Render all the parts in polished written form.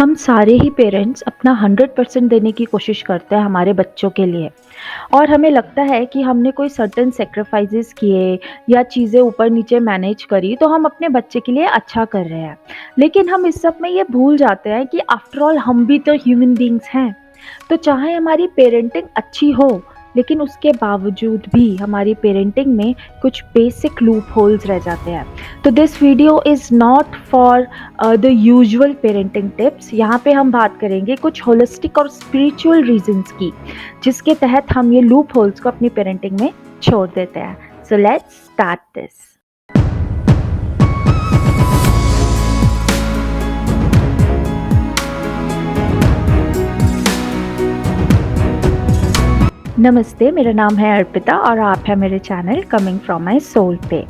हम सारे ही पेरेंट्स अपना 100% देने की कोशिश करते हैं हमारे बच्चों के लिए और हमें लगता है कि हमने कोई सर्टेन सैक्रिफाइसेस किए या चीज़ें ऊपर नीचे मैनेज करी तो हम अपने बच्चे के लिए अच्छा कर रहे हैं। लेकिन हम इस सब में ये भूल जाते हैं कि आफ्टर ऑल हम भी तो ह्यूमन बीइंग्स हैं। तो चाहे हमारी पेरेंटिंग अच्छी हो, लेकिन उसके बावजूद भी हमारी पेरेंटिंग में कुछ बेसिक लूप होल्स रह जाते हैं। तो this video is not for the usual parenting tips. यहाँ पे हम बात करेंगे कुछ होलिस्टिक और स्पिरिचुअल रीजंस की, जिसके तहत हम ये लूप होल्स को अपनी पेरेंटिंग में छोड़ देते हैं। So let's start this. नमस्ते, मेरा नाम है अर्पिता और आप हैं मेरे channel coming from my soul पे।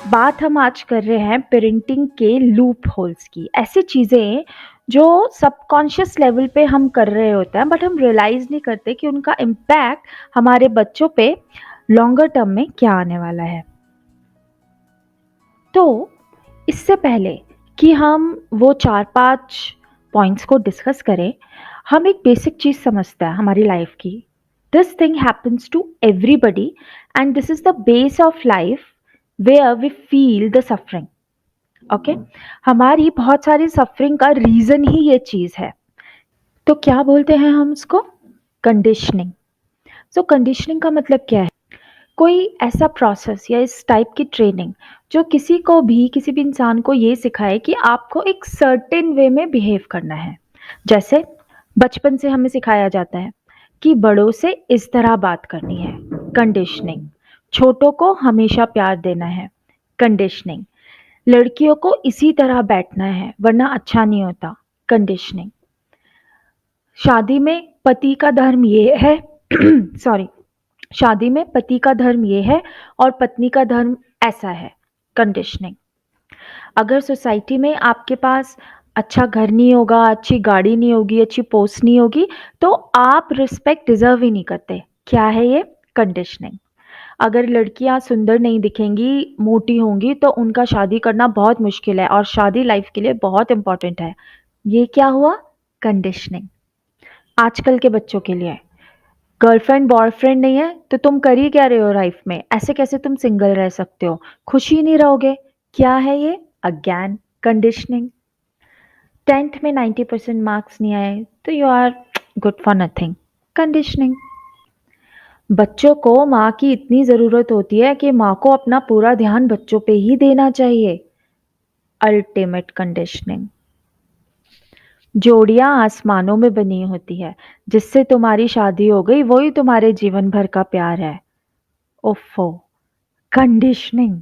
बात हम आज कर रहे हैं पेरेंटिंग के लूप होल्स की। ऐसी चीज़ें जो सबकॉन्शियस लेवल पे हम कर रहे होते हैं बट हम रियलाइज़ नहीं करते कि उनका इम्पैक्ट हमारे बच्चों पे लॉन्गर टर्म में क्या आने वाला है। तो इससे पहले कि हम वो 4-5 पॉइंट्स को डिस्कस करें, हम एक बेसिक चीज़ समझते हैं हमारी लाइफ की। This thing happens to everybody and this is the base of life where we feel the suffering. Okay, हमारी बहुत सारी सफरिंग का रीज़न ही ये चीज़ है। तो क्या बोलते हैं हम उसको? कंडीशनिंग। सो कंडीशनिंग का मतलब क्या है? कोई ऐसा प्रोसेस या इस टाइप की ट्रेनिंग जो किसी भी इंसान को ये सिखाए कि आपको एक सर्टेन वे में बिहेव करना है। जैसे बचपन से हमें सिखाया जाता है कि बड़ों से इस तरह बात करनी है, कंडीशनिंग। छोटों को हमेशा प्यार देना है, कंडीशनिंग। लड़कियों को इसी तरह बैठना है वरना अच्छा नहीं होता, कंडीशनिंग। शादी में पति का धर्म ये है सॉरी, शादी में पति का धर्म ये है और पत्नी का धर्म ऐसा है, कंडीशनिंग। अगर सोसाइटी में आपके पास अच्छा घर नहीं होगा, अच्छी गाड़ी नहीं होगी, अच्छी पोस्ट नहीं होगी, तो आप रिस्पेक्ट डिजर्व ही नहीं करते। क्या है ये? कंडीशनिंग। अगर लड़कियां सुंदर नहीं दिखेंगी, मोटी होंगी, तो उनका शादी करना बहुत मुश्किल है और शादी लाइफ के लिए बहुत इंपॉर्टेंट है। ये क्या हुआ? कंडीशनिंग। आजकल के बच्चों के लिए गर्लफ्रेंड बॉयफ्रेंड नहीं है तो तुम कर ही क्या रहे हो लाइफ में? ऐसे कैसे तुम सिंगल रह सकते हो? खुश ही नहीं रहोगे? क्या है ये? Again conditioning. 10th में 90% मार्क्स नहीं आए तो you are good for nothing, conditioning. बच्चों को माँ की इतनी ज़रूरत होती है कि माँ को अपना पूरा ध्यान बच्चों पे ही देना चाहिए, अल्टीमेट कंडीशनिंग। जोड़ियां आसमानों में बनी होती है, जिससे तुम्हारी शादी हो गई वही तुम्हारे जीवन भर का प्यार है। ओफो, कंडीशनिंग।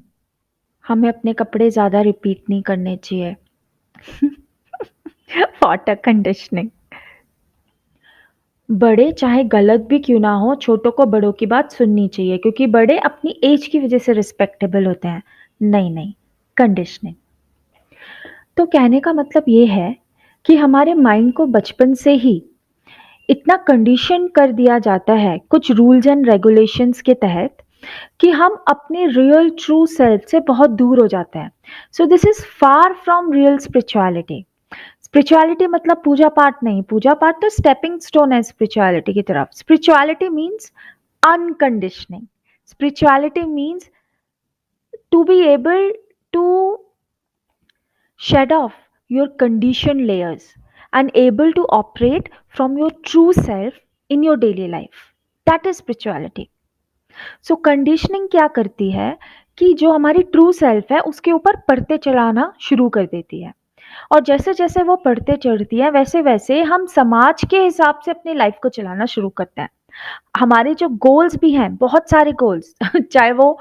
हमें अपने कपड़े ज़्यादा रिपीट नहीं करने चाहिए। Water conditioning. बड़े चाहे गलत भी क्यों ना हो, छोटों को बड़ों की बात सुननी चाहिए क्योंकि बड़े अपनी एज की वजह से रिस्पेक्टेबल होते हैं। नहीं नहीं, कंडीशनिंग। तो कहने का मतलब ये है कि हमारे माइंड को बचपन से ही इतना कंडीशन कर दिया जाता है कुछ रूल्स एंड रेगुलेशंस के तहत कि हम अपने रियल ट्रू सेल्फ से बहुत दूर हो जाते हैं। So this is far from real spirituality. Spirituality मतलब पूजा पाठ नहीं, पूजा पाठ तो स्टेपिंग स्टोन है स्पिरिचुअलिटी की तरफ। Spirituality means unconditioning. Spirituality means to be able to shed off your conditioned layers and able to operate from your true self in your daily life. That is spirituality. So conditioning क्या करती है कि जो हमारी true self है उसके ऊपर परतें चढ़ाना शुरू कर देती है, और जैसे जैसे वो पढ़ते चढ़ती है वैसे वैसे हम समाज के हिसाब से अपनी लाइफ को चलाना शुरू करते हैं। हमारे जो गोल्स भी हैं, बहुत सारे गोल्स चाहे वो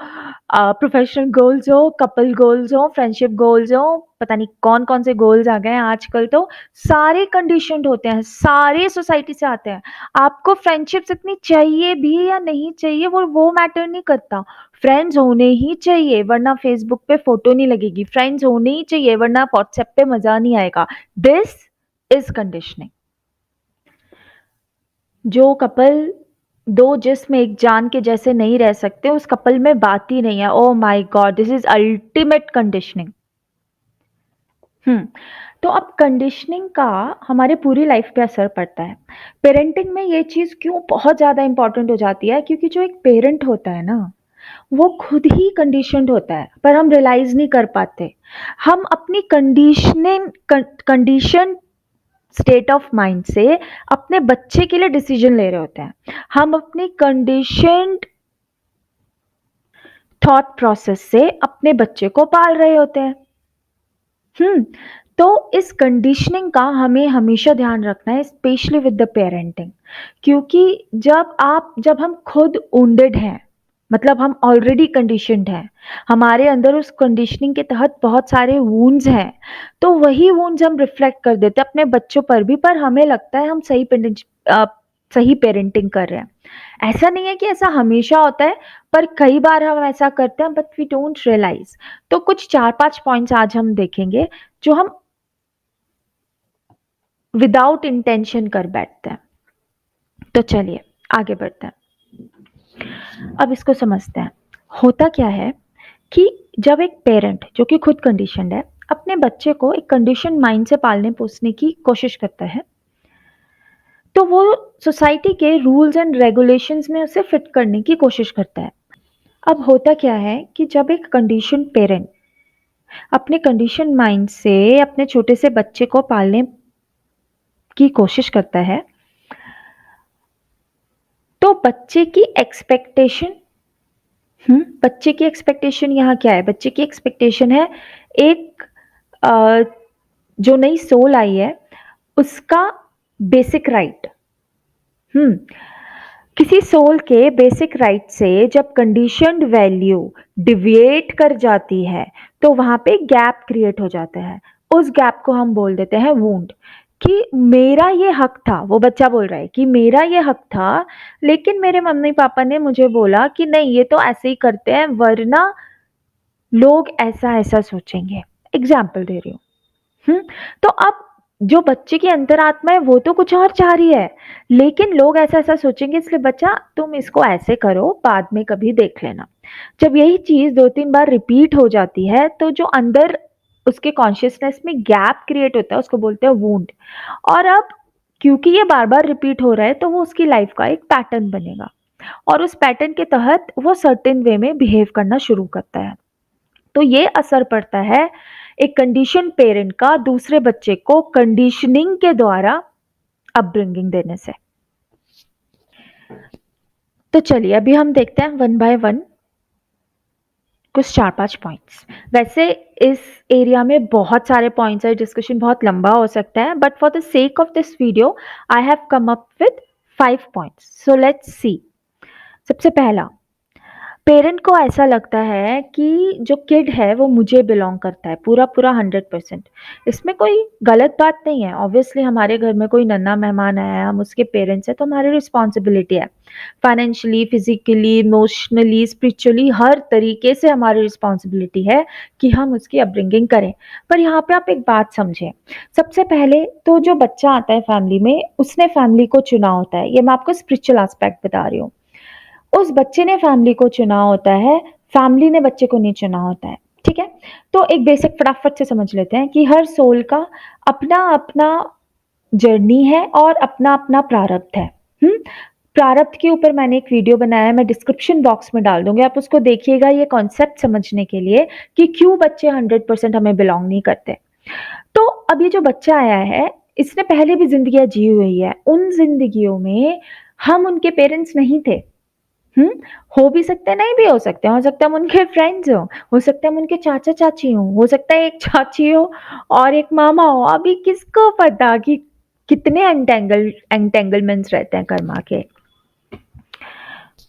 प्रोफेशनल गोल्स हो, कपल गोल्स हो, फ्रेंडशिप गोल्स हो, पता नहीं कौन कौन से गोल्स आ गए हैं आजकल। तो सारे कंडीशनड होते हैं, सारे सोसाइटी से आते हैं। आपको फ्रेंडशिप्स इतनी चाहिए भी या नहीं चाहिए वो मैटर नहीं करता। फ्रेंड्स होने ही चाहिए वरना फेसबुक पे फोटो नहीं लगेगी, फ्रेंड्स होने ही चाहिए वरना व्हाट्सएप पे मजा नहीं आएगा। This is conditioning. जो कपल दो जिस्म एक जान के जैसे नहीं रह सकते, उस कपल में बात ही नहीं है। Oh my god, this is ultimate conditioning. हुँ, तो अब कंडीशनिंग का हमारे पूरी लाइफ़ पे असर पड़ता है। पेरेंटिंग में ये चीज़ क्यों बहुत ज़्यादा इम्पोर्टेंट हो जाती है, क्योंकि जो एक पेरेंट होता है ना, वो खुद ही कंडीशन्ड होता है, पर हम रियलाइज़ नहीं कर पाते। हम अपनी कंडीशन स्टेट ऑफ माइंड से अपने बच्चे के लिए डिसीजन ले रहे होते हैं। हम अपनी कंडीशन्ड थॉट प्रोसेस से अपने बच्चे को पाल रहे होते हैं। हुँ, तो इस कंडीशनिंग का हमें हमेशा ध्यान रखना है, स्पेशली विद द पेरेंटिंग, क्योंकि जब हम खुद वुंडेड हैं, मतलब हम ऑलरेडी कंडीशन्ड हैं, हमारे अंदर उस कंडीशनिंग के तहत बहुत सारे वुंड्स हैं, तो वही वुंड्स हम रिफ्लेक्ट कर देते हैं अपने बच्चों पर भी, पर हमें लगता है हम सही पेरेंटिंग कर रहे हैं। ऐसा नहीं है कि ऐसा हमेशा होता है, पर कई बार हम ऐसा करते हैं, बट वी डोंट रियलाइज़। तो कुछ 4-5 पॉइंट्स आज हम देखेंगे, जो हम विदाउट इंटेंशन कर बैठते हैं। तो चलिए आगे बढ़ते हैं। अब इसको समझते हैं। होता क्या है कि जब एक पेरेंट जो कि खुद कंडीशन्ड है, अपने बच्चे को एक कंडीशन माइंड से पालने-पोसने की कोशिश करता है, तो वो सोसाइटी के रूल्स एंड रेगुलेशंस में उसे फिट करने की कोशिश करता है। अब होता क्या है कि जब एक कंडीशन्ड पेरेंट अपने कंडीशन माइंड से अपने छोटे से बच्चे को पालने की कोशिश करता है, तो बच्चे की एक्सपेक्टेशन यहाँ क्या है? बच्चे की एक्सपेक्टेशन है एक अ, जो नई सोल आई है, उसका बेसिक राइट। हुँ, किसी सोल के बेसिक राइट से जब कंडीशन्ड वैल्यू डिविएट कर जाती है, तो वहाँ पे गैप क्रिएट हो जाता है। उस गैप को हम बोल देते हैं वुंड, कि मेरा ये हक था, वो बच्चा बोल रहा है कि मेरा ये हक था, लेकिन मेरे मम्मी-पापा ने मुझे बोला कि नहीं, ये तो ऐसे ही करते हैं, वरना लोग ऐसा-ऐसा सोचेंगे। एग्ज़ाम्पल दे रही हूँ। हुँ, तो अब जो बच्चे की अंतरात्मा है वो तो कुछ और चाह रही है, लेकिन लोग ऐसा-ऐसा सोचेंगे, इसलिए बच्चा तुम इसको ऐसे करो, बाद में कभी देख लेना। जब यही चीज़ 2-3 बार रिपीट हो जाती है, तो जो अंदर उसके कॉन्शियसनेस में गैप क्रिएट होता है, उसको बोलते हैं वुंड। और अब क्योंकि ये बार-बार रिपीट हो रहा है, तो वो उसकी लाइफ़ का एक पैटर्न बनेगा, और उस पैटर्न के तहत वो सर्टेन वे में बिहेव करना शुरू करता है। तो ये असर पड़ता है एक कंडीशन पेरेंट का दूसरे बच्चे को कंडीशनिंग के द्वारा अपब्रिंगिंग देने से। तो चलिए अभी हम देखते हैं वन बाय वन कुछ 4-5 पॉइंट्स। वैसे इस एरिया में बहुत सारे पॉइंट्स हैं, डिस्कशन बहुत लंबा हो सकता है, but for the sake of this video I have come up with 5 points. So let's see. सबसे पहला, पेरेंट को ऐसा लगता है कि जो किड है वो मुझे बिलॉन्ग करता है पूरा-पूरा 100%। इसमें कोई गलत बात नहीं है। ऑब्वियसली हमारे घर में कोई नन्हा मेहमान आया है, हम उसके पेरेंट्स हैं, तो हमारी रिस्पॉन्सिबिलिटी है। फाइनेंशियली, फिज़िकली, इमोशनली, स्पिरिचुअली हर तरीके से हमारी रिस्पॉन्सिबिलिटी है कि हम उसकी अपब्रिंगिंग करें। पर यहाँ पे आप एक बात समझें, सबसे पहले तो जो बच्चा आता है फैमिली में, उसने फैमिली को चुना होता है। ये मैं आपको स्पिरिचुअल एस्पेक्ट बता रही हूँ। उस बच्चे ने फैमिली को चुना होता है, फैमिली ने बच्चे को नहीं चुना होता है, ठीक है? तो एक बेसिक फटाफट से समझ लेते हैं कि हर सोल का अपना-अपना जर्नी है और अपना-अपना प्रारब्ध है। हुँ? प्रारब्ध के ऊपर मैंने एक वीडियो बनाया है, मैं डिस्क्रिप्शन बॉक्स में डाल दूँगी, आप उसको देखिएगा ये कॉन्सेप्ट समझने के लिए कि क्यों बच्चे 100% हमें बिलॉन्ग नहीं करते। तो अब ये जो बच्चा आया है, इसने पहले भी ज़िंदगियाँ जी हुई है, उन ज़िंदगियों में हम उनके पेरेंट्स नहीं थे। हुँ, हो भी सकता है, नहीं भी हो सकता है हम उनके फ्रेंड्स हों, हो सकता है हम उनके चाचा-चाची हों, हो सकता है एक चाची हो और एक मामा हो, अभी किसको पता कि कितने एंटेंगलमेंट्स रहते हैं कर्मा के।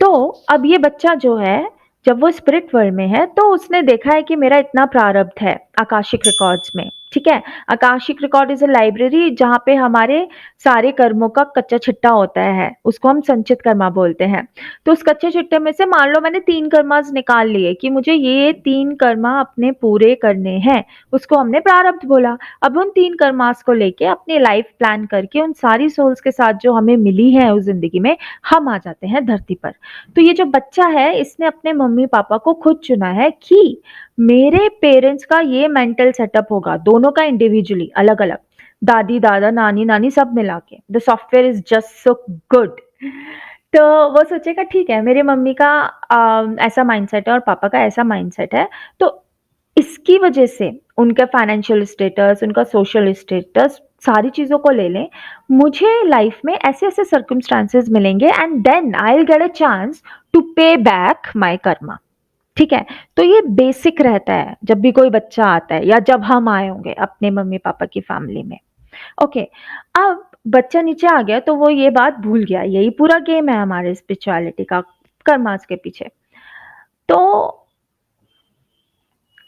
तो अब ये बच्चा जो है, जब वो स्पिरिट वर्ल्ड में है, तो उसने देखा है कि मेरा इतना प्रारब्ध है आकाशिक रिकॉर्ड्स में, ठीक है? Akashic record is a library जहाँ पे हमारे सारे कर्मों का कच्चा छिट्टा होता है, उसको हम संचित कर्मा बोलते हैं। तो उस कच्चे छिट्टे में से मान लो मैंने 3 कर्मास निकाल लिए कि मुझे ये 3 कर्मा अपने पूरे करने हैं, उसको हमने प्रारब्ध बोला। अब उन 3 कर्मास को लेके अपनी लाइफ प्लान करके उन सारी सोल्स के साथ जो हमें मिली है उस ज़िंदगी में, हम आ जाते हैं धरती पर। तो ये जो बच्चा है, इसने अपने मम्मी-पापा को खुद चुना है कि मेरे पेरेंट्स का ये मेंटल सेटअप होगा, दोनों का इंडिविजुअली अलग-अलग, दादी-दादा, नानी-नानी सब मिला के। The software is just so good. तो वो सोचेगा ठीक है, मेरी मम्मी का ऐसा माइंडसेट है और पापा का ऐसा माइंडसेट है, तो इसकी वजह से उनका फाइनेंशियल स्टेटस, उनका सोशल स्टेटस, सारी चीज़ों को ले लें, मुझे लाइफ में ऐसे-ऐसे सर्कमस्टेंसेस मिलेंगे and then I will get a chance to pay back my karma. ठीक है? तो ये बेसिक रहता है, जब भी कोई बच्चा आता है या जब हम आए होंगे अपने मम्मी-पापा की फैमिली में। ओके, अब बच्चा नीचे आ गया तो वो ये बात भूल गया, यही पूरा गेम है हमारे स्पिरिचुअलिटी का, कर्मास के पीछे। तो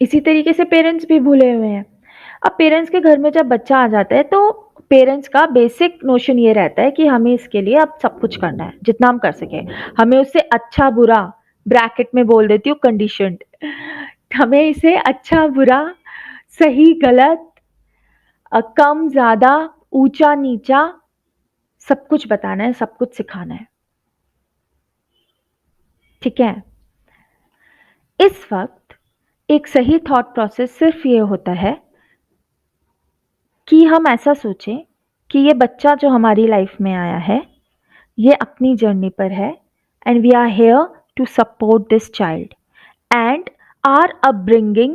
इसी तरीके से पेरेंट्स भी भूले हुए हैं। अब पेरेंट्स के घर में जब बच्चा आ जाता है तो पेरेंट्स का बेसिक नोशन ये रहता है कि हमें इसके लिए अब सब कुछ करना है, जितना हम कर सकें। हमें उससे अच्छा-बुरा, ब्रैकेट में बोल देती हूँ कंडीशन्ड, हमें इसे अच्छा-बुरा, सही-गलत, कम-ज़्यादा, ऊँचा-नीचा सब कुछ बताना है, सब कुछ सिखाना है। ठीक है? इस वक़्त एक सही थॉट प्रोसेस सिर्फ़ ये होता है कि हम ऐसा सोचें कि ये बच्चा जो हमारी लाइफ में आया है, ये अपनी जर्नी पर है and we are here to support this child and our upbringing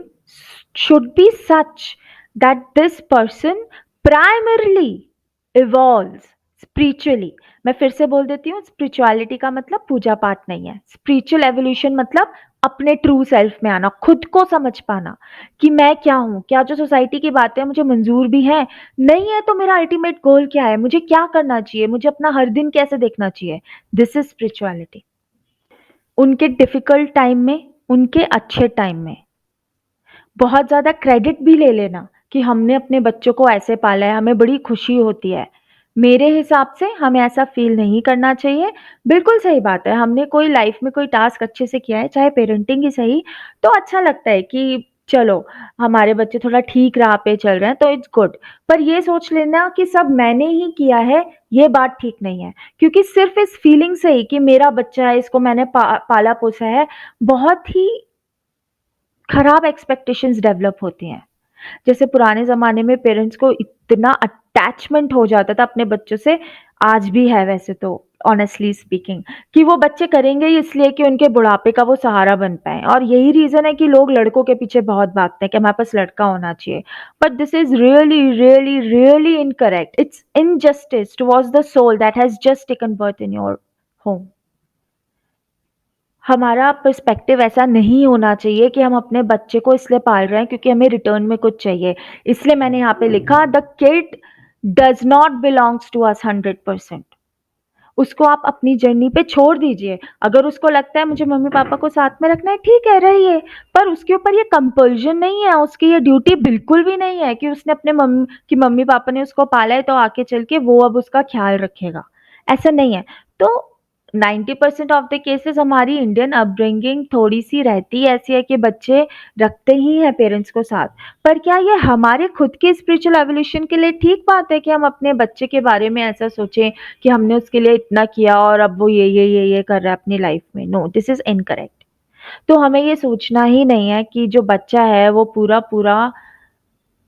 should be such that this person primarily evolves spiritually. मैं फिर से बोल देती हूँ, स्पिरिचुअलिटी का मतलब पूजा पाठ नहीं है। स्पिरिचुअल एवोल्यूशन मतलब अपने ट्रू सेल्फ में आना, खुद को समझ पाना कि मैं क्या हूँ, क्या जो सोसाइटी की बातें मुझे मंजूर भी हैं, नहीं है तो मेरा अल्टीमेट गोल क्या है, मुझे क्या करना चाहिए, मुझे अपना हर दिन कैसे देखना चाहिए। This is spirituality. उनके डिफिकल्ट टाइम में, उनके अच्छे टाइम में बहुत ज़्यादा क्रेडिट भी ले लेना कि हमने अपने बच्चों को ऐसे पाला है, हमें बड़ी खुशी होती है। मेरे हिसाब से हमें ऐसा फ़ील नहीं करना चाहिए। बिल्कुल सही बात है, हमने कोई लाइफ़ में कोई टास्क अच्छे से किया है, चाहे पेरेंटिंग ही सही, तो अच्छा लगता है कि चलो, हमारे बच्चे थोड़ा ठीक राह पे चल रहे हैं, तो इट्स गुड। पर ये सोच लेना कि सब मैंने ही किया है, ये बात ठीक नहीं है। क्योंकि सिर्फ़ इस फीलिंग से ही कि मेरा बच्चा है, इसको मैंने पाला-पोसा है, बहुत ही खराब एक्सपेक्टेशंस डेवलप होती हैं। जैसे पुराने ज़माने में पेरेंट्स को इतना अटैचमेंट हो जाता था अपने बच्चों से, आज भी है वैसे तो ऑनेस्टली स्पीकिंग, कि वो बच्चे करेंगे ही इसलिए कि उनके बुढ़ापे का वो सहारा बन पाएँ और यही रीज़न है कि लोग लड़कों के पीछे बहुत भागते हैं कि हमारे पास लड़का होना चाहिए। But this is really, really, really incorrect. It's injustice towards the soul that has just taken birth in your home. हमारा पर्सपेक्टिव ऐसा नहीं होना चाहिए कि हम अपने बच्चे को इसलिए पाल रहे हैं क्योंकि हमें रिटर्न में कुछ चाहिए। इसलिए मैंने यहाँ पे लिखा the kid does not belongs to us 100%। उसको आप अपनी जर्नी पे छोड़ दीजिए। अगर उसको लगता है मुझे मम्मी-पापा को साथ में रखना है, ठीक है रहिए। पर उसके ऊपर ये कंपल्शन नहीं है, उसकी ये ड्यूटी बिल्कुल भी नहीं है कि उसने अपने मम्मी-पापा ने उसको पाला है तो आगे चल के वो अब उसका ख़्याल रखेगा। ऐसा नहीं है। तो 90% ऑफ द केसेस हमारी इंडियन अपब्रिंगिंग थोड़ी-सी रहती ऐसी है कि बच्चे रखते ही हैं पेरेंट्स को साथ। पर क्या ये हमारे खुद के स्पिरिचुअल एवोल्यूशन के लिए ठीक बात है कि हम अपने बच्चे के बारे में ऐसा सोचें कि हमने उसके लिए इतना किया और अब वो ये कर रहा है अपनी लाइफ में? No, this is incorrect. तो हमें ये सोचना ही नहीं है कि जो बच्चा है वो पूरा-पूरा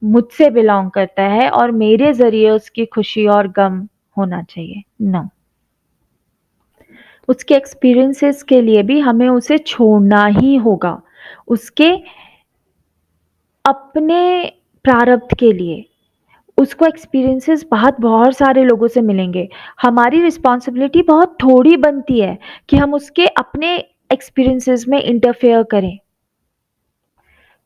मुझसे बिलॉन्ग करता है और मेरे ज़रिए उसकी खुशी और गम होना चाहिए। नो। उसके एक्सपीरियंसेस के लिए भी हमें उसे छोड़ना ही होगा। उसके अपने प्रारब्ध के लिए। उसको एक्सपीरियंसेस बहुत सारे लोगों से मिलेंगे। हमारी रिस्पॉन्सिबिलिटी बहुत थोड़ी बनती है कि हम उसके अपने एक्सपीरियंसेस में इंटरफेयर करें।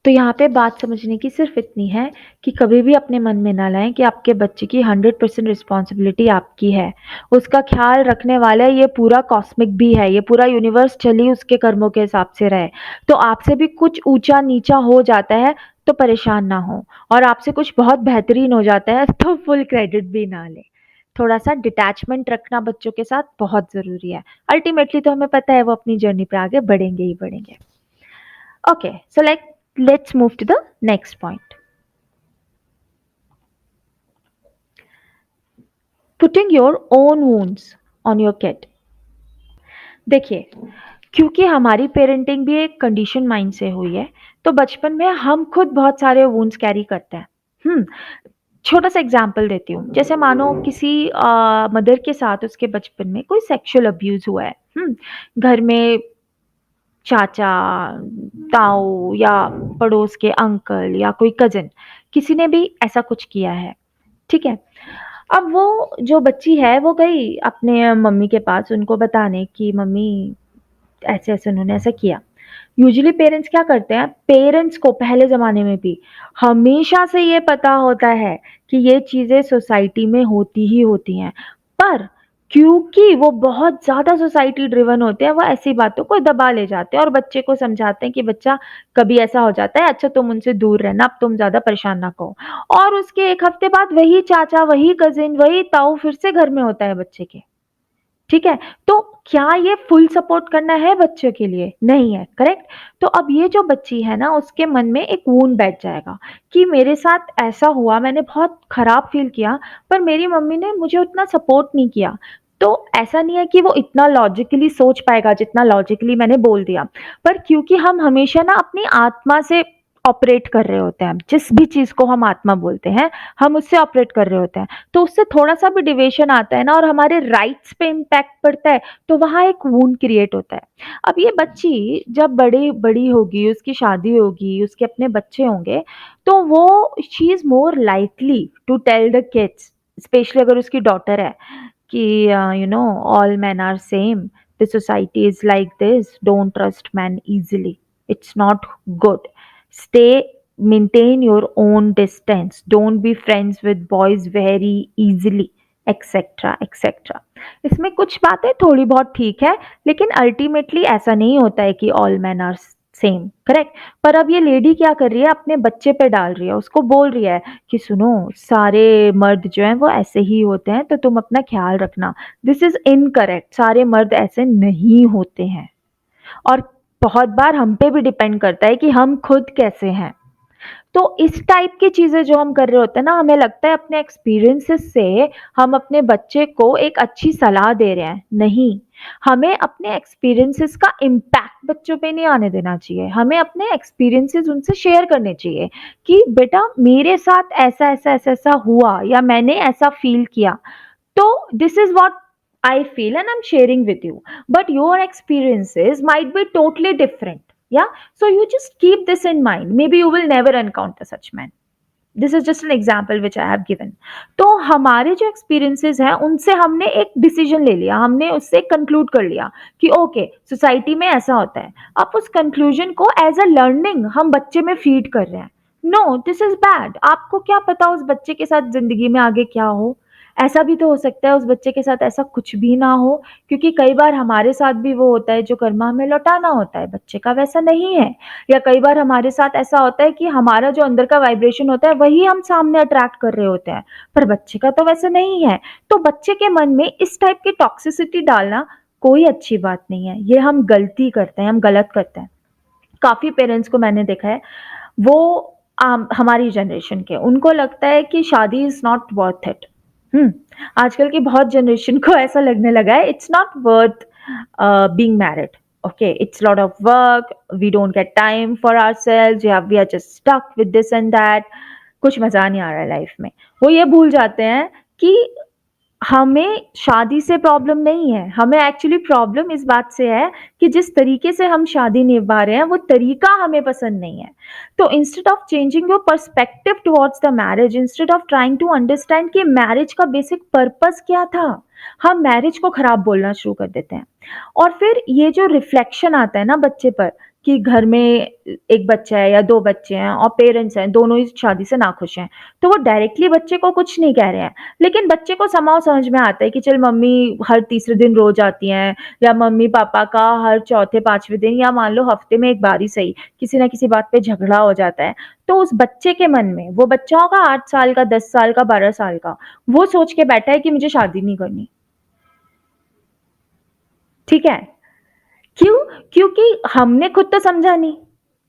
तो यहाँ पे बात समझने की सिर्फ़ इतनी है कि कभी भी अपने मन में ना लाएँ कि आपके बच्चे की 100% रिस्पॉन्सिबिलिटी आपकी है। उसका ख़्याल रखने वाला ये पूरा कॉस्मिक भी है, ये पूरा यूनिवर्स चल ही उसके कर्मों के हिसाब से रहे। तो आपसे भी कुछ ऊँचा-नीचा हो जाता है तो परेशान ना हों और आपसे कुछ बहुत बेहतरीन हो जाता है तो फुल क्रेडिट भी ना लें। थोड़ा-सा डिटैचमेंट रखना बच्चों के साथ बहुत ज़रूरी है। अल्टीमेटली तो हमें पता है वो अपनी जर्नी पे आगे बढ़ेंगे ही बढ़ेंगे। Okay, so let's move to the next point. Putting your own wounds on your kid. देखिए, क्योंकि हमारी पेरेंटिंग भी एक कंडीशन माइंड से हुई है, तो बचपन में हम खुद बहुत सारे वुंड्स कैरी करते हैं। हुँ, छोटा-सा एग्ज़ाम्पल देती हूँ। जैसे मानो किसी मदर के साथ उसके बचपन में कोई सेक्सुअल अब्यूज़ हुआ है। घर में चाचा, ताऊ या पड़ोस के अंकल या कोई कज़िन, किसी ने भी ऐसा कुछ किया है, ठीक है? अब वो जो बच्ची है वो गई अपने मम्मी के पास उनको बताने कि मम्मी ऐसे-ऐसे उन्होंने ऐसा किया। यूजुअली पेरेंट्स क्या करते हैं, पेरेंट्स को पहले ज़माने में भी हमेशा से ये पता होता है कि ये चीज़ें सोसाइटी में होती ही होती हैं। पर क्योंकि वो बहुत ज़्यादा सोसाइटी ड्रिवन होते हैं, वो ऐसी बातों को दबा ले जाते हैं और बच्चे को समझाते हैं कि बच्चा कभी ऐसा हो जाता है, अच्छा तुम उनसे दूर रहना, अब तुम ज़्यादा परेशान ना करो। और उसके 1 हफ्ते बाद वही चाचा, वही कज़िन, वही ताऊ फिर से घर में होता है बच्चे के। ठीक है? तो क्या ये फुल सपोर्ट करना है बच्चे के लिए? नहीं है, करेक्ट? तो अब ये जो बच्ची है ना, उसके मन में एक वुंड बैठ जाएगा कि मेरे साथ ऐसा हुआ, मैंने बहुत खराब फ़ील किया, पर मेरी मम्मी ने मुझे उतना सपोर्ट नहीं किया। तो ऐसा नहीं है कि वो इतना लॉजिकली सोच पाएगा, जितना लॉजिकली मैंने बोल दिया। पर क्योंकि हम हमेशा ना अपनी आत्मा से ऑपरेट कर रहे होते हैं, जिस भी चीज़ को हम आत्मा बोलते हैं, हम उससे ऑपरेट कर रहे होते हैं। तो उससे थोड़ा-सा भी डेविएशन आता है ना और हमारे राइट्स पे इम्पैक्ट पड़ता है, तो वहाँ एक वुंड क्रिएट होता है। अब ये बच्ची जब बड़ी बड़ी होगी, उसकी शादी होगी, उसके अपने बच्चे होंगे, तो वो she is more likely to tell the kids, specially अगर उसकी डॉटर है कि all men are same, the society is like this, don't trust man easily, it's not good, stay maintain your own distance, don't be friends with boys very easily, etcetera etcetera. इसमें कुछ बातें थोड़ी बहुत ठीक है, लेकिन अल्टीमेटली ऐसा नहीं होता है कि all man are same, correct? पर अब ये लेडी क्या कर रही है, अपने बच्चे पे डाल रही है, उसको बोल रही है कि सुनो, सारे मर्द जो हैं वो ऐसे ही होते हैं, तो तुम अपना ख्याल रखना। दिस इज इनकरेक्ट, सारे मर्द ऐसे नहीं होते हैं। और बहुत बार हम पे भी डिपेंड करता है कि हम खुद कैसे हैं। तो इस टाइप की चीज़ें जो हम कर रहे होते हैं ना, हमें लगता है अपने एक्सपीरियंसेस से हम अपने बच्चे को एक अच्छी सलाह दे रहे हैं। नहीं, हमें अपने एक्सपीरियंसेस का इम्पैक्ट बच्चों पे नहीं आने देना चाहिए। हमें अपने एक्सपीरियंसेस उनसे शेयर करने चाहिए कि बेटा मेरे साथ ऐसा-ऐसा हुआ या मैंने ऐसा फ़ील किया। तो this is what I feel and I'm sharing with you. But your experiences might be totally different. Yeah. So you just keep this in mind. Maybe you will never encounter such men. This is just an example which I have given. तो हमारे जो experiences हैं उनसे हमने एक decision ले लिया, हमने उससे कंक्लूड कर लिया कि ओके सोसाइटी में ऐसा होता है। अब उस कंक्लूजन को एज अ लर्निंग हम बच्चे में फीड कर रहे हैं। No, this is bad. आपको क्या पता उस बच्चे के साथ जिंदगी में आगे क्या हो। ऐसा भी तो हो सकता है उस बच्चे के साथ ऐसा कुछ भी ना हो, क्योंकि कई बार हमारे साथ भी वो होता है जो कर्मा हमें लौटाना होता है, बच्चे का वैसा नहीं है। या कई बार हमारे साथ ऐसा होता है कि हमारा जो अंदर का वाइब्रेशन होता है वही हम सामने अट्रैक्ट कर रहे होते हैं, पर बच्चे का तो वैसा नहीं है। तो बच्चे के मन में इस टाइप की टॉक्सिसिटी डालना कोई अच्छी बात नहीं है। ये हम गलती करते हैं, हम गलत करते हैं। काफ़ी पेरेंट्स को मैंने देखा है, वो हमारी जनरेशन के, उनको लगता है कि शादी इज़ नॉट वर्थ इट। हुँ, आजकल की बहुत जनरेशन को ऐसा लगने लगा है it's not worth being married. Okay, it's a lot of work, we don't get time for ourselves, yeah, we are just stuck with this and that, कुछ मज़ा नहीं आ रहा है लाइफ में। वो ये भूल जाते हैं कि हमें शादी से प्रॉब्लम नहीं है, हमें एक्चुअली प्रॉब्लम इस बात से है कि जिस तरीके से हम शादी निभा रहे हैं वो तरीका हमें पसंद नहीं है। तो instead of changing your perspective towards the marriage, instead of trying to understand कि मैरिज का बेसिक पर्पस क्या था, हम मैरिज को खराब बोलना शुरू कर देते हैं। और फिर ये जो रिफ्लेक्शन आता है ना बच्चे पर कि घर में एक बच्चा है या 2 बच्चे हैं और पेरेंट्स हैं, दोनों ही शादी से नाखुश हैं, तो वो डायरेक्टली बच्चे को कुछ नहीं कह रहे हैं, लेकिन बच्चे को समहाउ समझ में आता है कि चल मम्मी हर तीसरे दिन रोज आती हैं, या मम्मी पापा का हर चौथे पांचवें दिन या मान लो हफ्ते में एक बार ही सही किसी ना किसी बात पे झगड़ा हो जाता है। तो उस बच्चे के मन में, वो बच्चा होगा 8 साल का, 10 साल का, 12 साल का, वो सोच के बैठा है कि मुझे शादी नहीं करनी। ठीक है? क्यों? क्योंकि हमने खुद तो समझा नहीं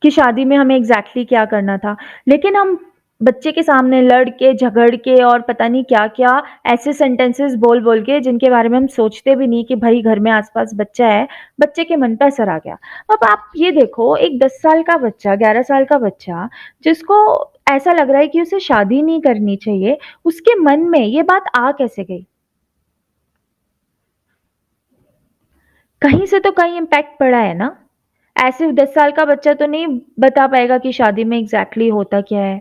कि शादी में हमें एग्जैक्टली क्या करना था। लेकिन हम बच्चे के सामने लड़ के, झगड़ के और पता नहीं क्या-क्या ऐसे सेंटेंसेस बोल-बोल के जिनके बारे में हम सोचते भी नहीं कि भई घर में आस-पास बच्चा है, बच्चे के मन पे असर आ गया। अब आप ये देखो एक 10 साल का बच्चा, 11 साल का बच्चा जिसको ऐसा लग रहा है कि उसे शादी नहीं करनी चाहिए, उसके मन में ये बात आ कैसे गई? कहीं से तो कहीं इम्पैक्ट पड़ा है ना? ऐसे 10 साल का बच्चा तो नहीं बता पाएगा कि शादी में एग्ज़ैक्टली होता क्या है।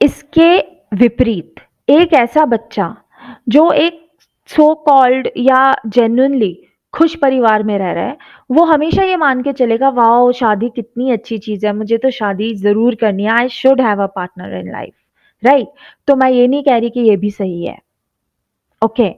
इसके विपरीत एक ऐसा बच्चा जो एक सो कॉल्ड या जेन्युइनली खुश परिवार में रह रहा है, वो हमेशा ये मान के चलेगा वाओ! शादी कितनी अच्छी चीज़ है, मुझे तो शादी ज़रूर करनी है, I should have a partner in life, right? तो मैं ये नहीं कह रही कि ये भी सही है, ओके।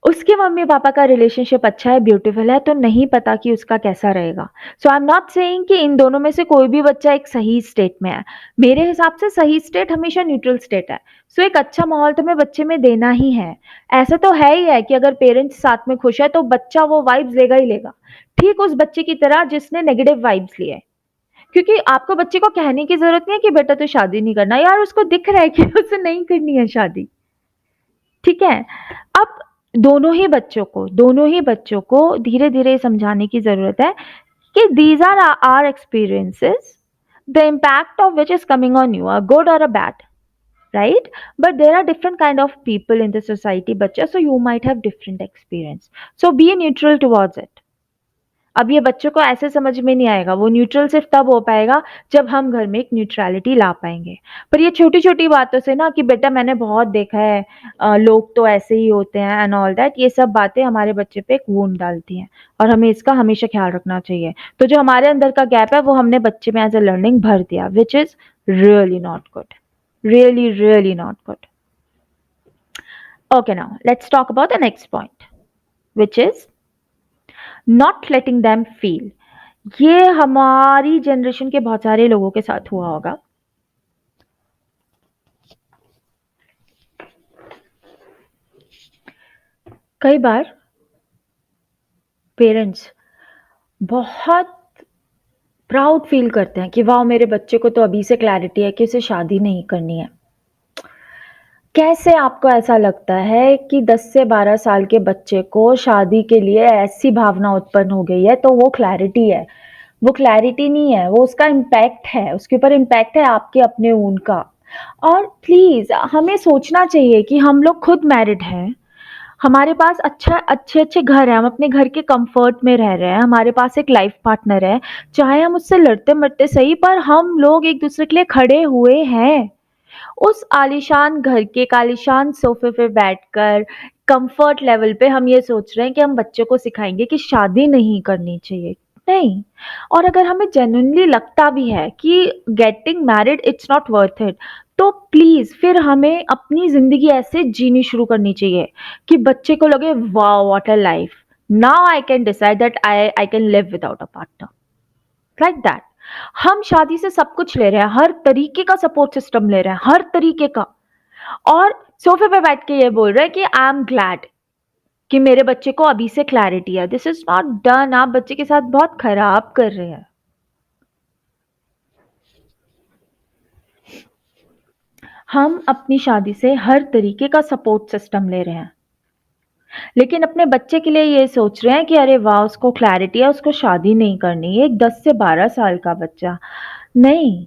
उसके मम्मी-पापा का रिलेशनशिप अच्छा है, ब्यूटीफुल है, तो नहीं पता कि उसका कैसा रहेगा। सो आई एम नॉट सेइंग कि इन दोनों में से कोई भी बच्चा एक सही स्टेट में है। मेरे हिसाब से सही स्टेट हमेशा न्यूट्रल स्टेट है। सो एक अच्छा माहौल तुम्हें बच्चे में देना ही है। ऐसा तो है ही है कि अगर पेरेंट्स साथ में खुश है, तो बच्चा वो वाइब्स लेगा ही लेगा। ठीक उस बच्चे की तरह जिसने नेगेटिव वाइब्स लिए। क्योंकि आपको बच्चे को कहने की ज़रूरत नहीं है कि बेटा तू शादी नहीं करना, यार उसको दिख रहा है कि उसे नहीं करनी है शादी। ठीक है? अब दोनों ही बच्चों को धीरे-धीरे समझाने की ज़रूरत है कि these are our experiences, the impact of which is coming on you, a good or a bad, right? But there are different kind of people in the society, बच्चा, so you might have different experience. So be neutral towards it. अब ये बच्चों को ऐसे समझ में नहीं आएगा, वो न्यूट्रल सिर्फ तब हो पाएगा जब हम घर में एक न्यूट्रैलिटी ला पाएँगे। पर ये छोटी-छोटी बातों से ना कि बेटा मैंने बहुत देखा है लोग तो ऐसे ही होते हैं एंड ऑल दैट, ये सब बातें हमारे बच्चे पे एक वुंड डालती हैं और हमें इसका हमेशा ख्याल रखना चाहिए। तो जो हमारे अंदर का गैप है वो हमने बच्चे में एज़ अ लर्निंग भर दिया which is really not good, really, really not good. Okay, now let's talk about the next point, which is not letting them feel. ये हमारी जनरेशन के बहुत सारे लोगों के साथ हुआ होगा। कई बार पेरेंट्स बहुत प्राउड फील करते हैं कि वाओ मेरे बच्चे को तो अभी से क्लैरिटी है कि उसे शादी नहीं करनी है। कैसे आपको ऐसा लगता है कि 10 से 12 साल के बच्चे को शादी के लिए ऐसी भावना उत्पन्न हो गई है तो वो क्लैरिटी है। वो क्लैरिटी नहीं है, वो उसका इम्पैक्ट है, उसके ऊपर इम्पैक्ट है आपके अपने ऊन का। और प्लीज़ हमें सोचना चाहिए कि हम लोग खुद मैरिड हैं, हमारे पास अच्छे-अच्छे घर हैं, हम अपने घर के कम्फ़र्ट में रह रहे हैं, हमारे पास एक लाइफ़ पार्टनर है, चाहे हम उससे लड़ते-मरते सही पर हम लोग एक-दूसरे के लिए खड़े हुए हैं। उस आलीशान घर के एक आलीशान सोफ़े पे बैठकर कम्फ़र्ट लेवल पे हम ये सोच रहे हैं कि हम बच्चों को सिखाएँगे कि शादी नहीं करनी चाहिए। नहीं, और अगर हमें जेन्युइनली लगता भी है कि getting married it's not worth it, तो प्लीज़ फिर हमें अपनी ज़िंदगी ऐसे जीनी शुरू करनी चाहिए कि बच्चे को लगे wow what a life! Now I can decide that I can live without a partner. Like that. हम शादी से सब कुछ ले रहे हैं, हर तरीके का सपोर्ट सिस्टम ले रहे हैं, हर तरीके का, और सोफे पे बैठ के ये बोल रहे हैं कि आई एम ग्लैड कि मेरे बच्चे को अभी से क्लैरिटी है। This is not done. आप बच्चे के साथ बहुत खराब कर रहे हैं। हम अपनी शादी से हर तरीके का सपोर्ट सिस्टम ले रहे हैं, लेकिन अपने बच्चे के लिए ये सोच रहे हैं कि अरे वाह उसको क्लैरिटी है, उसको शादी नहीं करनी। एक 10 से 12 साल का बच्चा नहीं।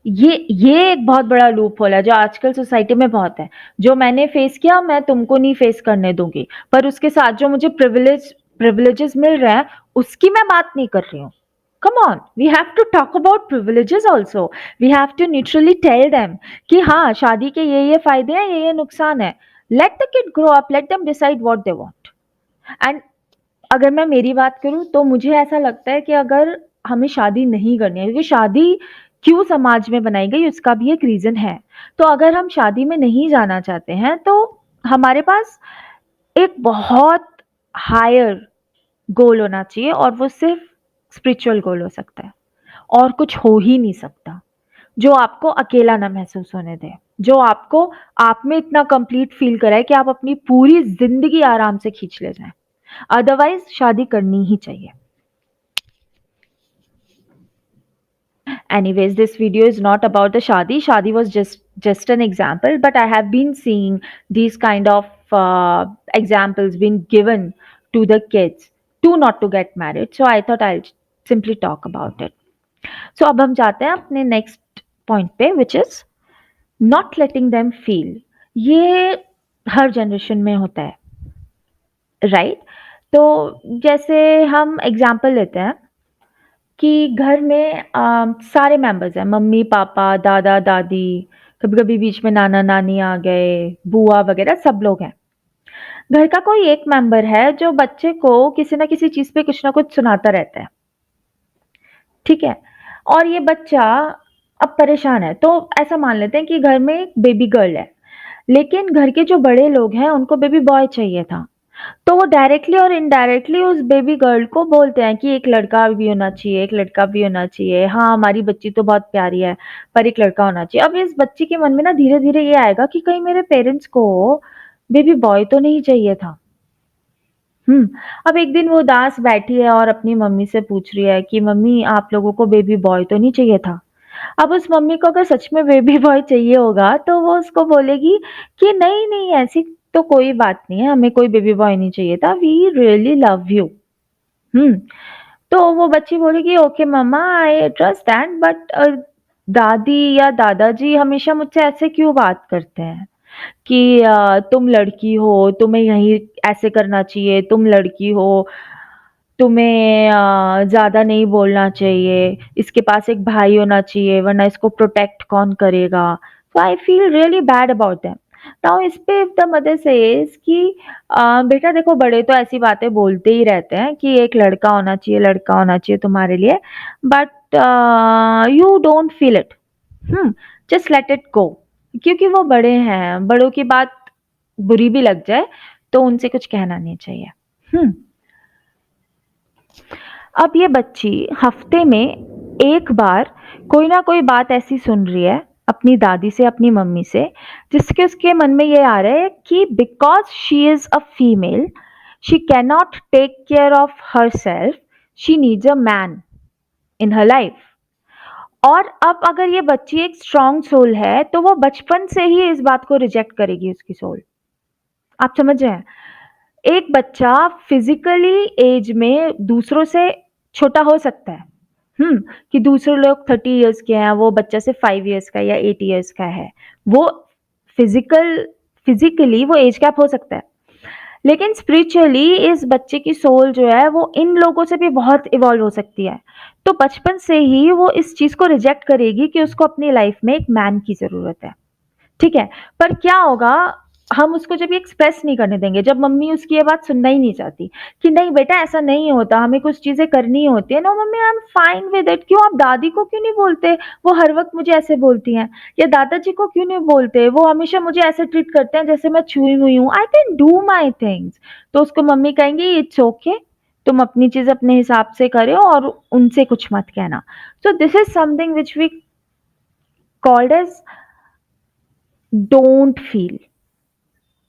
ये एक बहुत बड़ा लूप होल है जो आजकल सोसाइटी में बहुत है। जो मैंने फेस किया मैं तुमको नहीं फेस करने दूँगी। पर उसके साथ जो मुझे प्रिविलेजेस मिल रहे हैं उसकी मैं बात नहीं कर रही हूँ। Come on, we have to talk about privileges also. We have to neutrally tell them कि हाँ, शादी के ये फायदे हैं, ये नुकसान है। Late the kid grow up, let them decide what they want. And अगर मैं मेरी बात करूँ तो मुझे ऐसा लगता है कि अगर हमें शादी नहीं करनी है, क्योंकि शादी क्यों समाज में बनाई गई उसका भी एक रीज़न है। तो अगर हम शादी में नहीं जाना चाहते हैं तो हमारे पास एक बहुत हायर गोल होना चाहिए और वो सिर्फ़ स्पिरिचुअल गोल हो सकता है और कुछ हो ही नहीं सकता। जो आपको अकेला ना महसूस होने दे, जो आपको आप में इतना कंप्लीट फ़ील कराए कि आप अपनी पूरी ज़िंदगी आराम से खींच ले जाएँ। अदरवाइज़ शादी करनी ही चाहिए। Anyways, this video is not about the shadi. Shadi was just an example, but I have been seeing these kind of examples being given to the kids to not to get married. So I thought I'll simply talk about it. So अब हम जाते हैं अपने next point पे, which is not letting them feel. ये हर generation में होता है, राइट? तो जैसे हम एग्जाम्पल लेते हैं कि घर में सारे मेंबर्स हैं, मम्मी-पापा, दादा-दादी, कभी-कभी बीच में नाना-नानी आ गए, बुआ वगैरह सब लोग हैं। घर का कोई एक मेंबर है जो बच्चे को किसी न किसी चीज़ पे कुछ न कुछ सुनाता रहता है, ठीक है? और ये बच्चा अब परेशान है, तो ऐसा मान लेते हैं कि घर में एक बेबी गर्ल है, लेकिन घर के जो बड़े लोग हैं उनको बेबी बॉय चाहिए था। तो वो डायरेक्टली और इनडायरेक्टली उस बेबी गर्ल को बोलते हैं कि एक लड़का भी होना चाहिए, एक लड़का भी होना चाहिए। हाँ, हमारी बच्ची तो बहुत प्यारी है, पर एक लड़का होना चाहिए। अब इस बच्ची के मन में ना धीरे-धीरे ये आएगा कि कहीं मेरे पेरेंट्स को बेबी बॉय तो नहीं चाहिए था। हुँ, अब एक दिन वो उदास बैठी है और अपनी मम्मी से पूछ रही है कि मम्मी आप लोगों को बेबी बॉय तो नहीं चाहिए था? अब उस मम्मी को अगर सच में बेबी बॉय चाहिए होगा, तो वो उसको बोलेगी कि नहीं, नहीं ऐसी तो कोई बात नहीं है, हमें कोई बेबी बॉय नहीं चाहिए था, वी रियली लव यू। हुँ, तो वो बच्ची बोलेगी okay mamma I trust that but दादी या दादाजी हमेशा मुझसे ऐसे क्यों बात करते हैं कि तुम लड़की हो, तुम्हें यही ऐसे करना चाहिए, तुम लड़की हो, तुम्हें ज़्यादा नहीं बोलना चाहिए, इसके पास एक भाई होना चाहिए वरना इसको प्रोटेक्ट कौन करेगा? So I feel really bad about them. Now इस पे इफ द मदर सेज कि बेटा देखो बड़े तो ऐसी बातें बोलते ही रहते हैं कि एक लड़का होना चाहिए, लड़का होना चाहिए तुम्हारे लिए, but you don't feel it. Just let it go. क्योंकि वो बड़े हैं, बड़ों की बात बुरी भी लग जाए, तो उनसे कुछ कहना नहीं चाहिए। हुँ। अब ये बच्ची हफ्ते में एक बार कोई ना कोई बात ऐसी सुन रही है अपनी दादी से, अपनी मम्मी से, जिसके उसके मन में ये आ रहा है कि because she is a female she can not take care of her self, she needs a man in her life. और अब अगर ये बच्ची एक स्ट्रॉन्ग सोल है तो वो बचपन से ही इस बात को रिजेक्ट करेगी, उसकी सोल। आप समझ रहे हैं? एक बच्चा फिजिकली एज में दूसरों से छोटा हो सकता है। कि दूसरे लोग 30 इयर्स के हैं, वो बच्चा सिर्फ 5 इयर्स का या 8 इयर्स का है। वो फिजिकली वो एज गैप हो सकता है। लेकिन स्पिरिचुअली इस बच्चे की सोल जो है वो इन लोगों से भी बहुत इवॉल्व हो सकती है। तो बचपन से ही वो इस चीज़ को रिजेक्ट करेगी कि उसको अपनी लाइफ में एक मैन की ज़रूरत है। ठीक है, पर क्या होगा, हम उसको जब ये एक्सप्रेस नहीं करने देंगे, जब मम्मी उसकी ये बात सुनना ही नहीं चाहती कि नहीं बेटा ऐसा नहीं होता, हमें कुछ चीज़ें करनी होती है। No mummy I am fine with it, क्यों आप दादी को क्यों नहीं बोलते? वो हर वक़्त मुझे ऐसे बोलती हैं। या दादाजी को क्यों नहीं बोलते? वो हमेशा मुझे ऐसे ट्रीट करते हैं जैसे मैं छुई हुई हूँ। I can do my things. तो उसको मम्मी कहेंगी इट्स ओके, तुम अपनी चीज़ अपने हिसाब से करो और उनसे कुछ मत कहना। So this is something which we called as don't feel.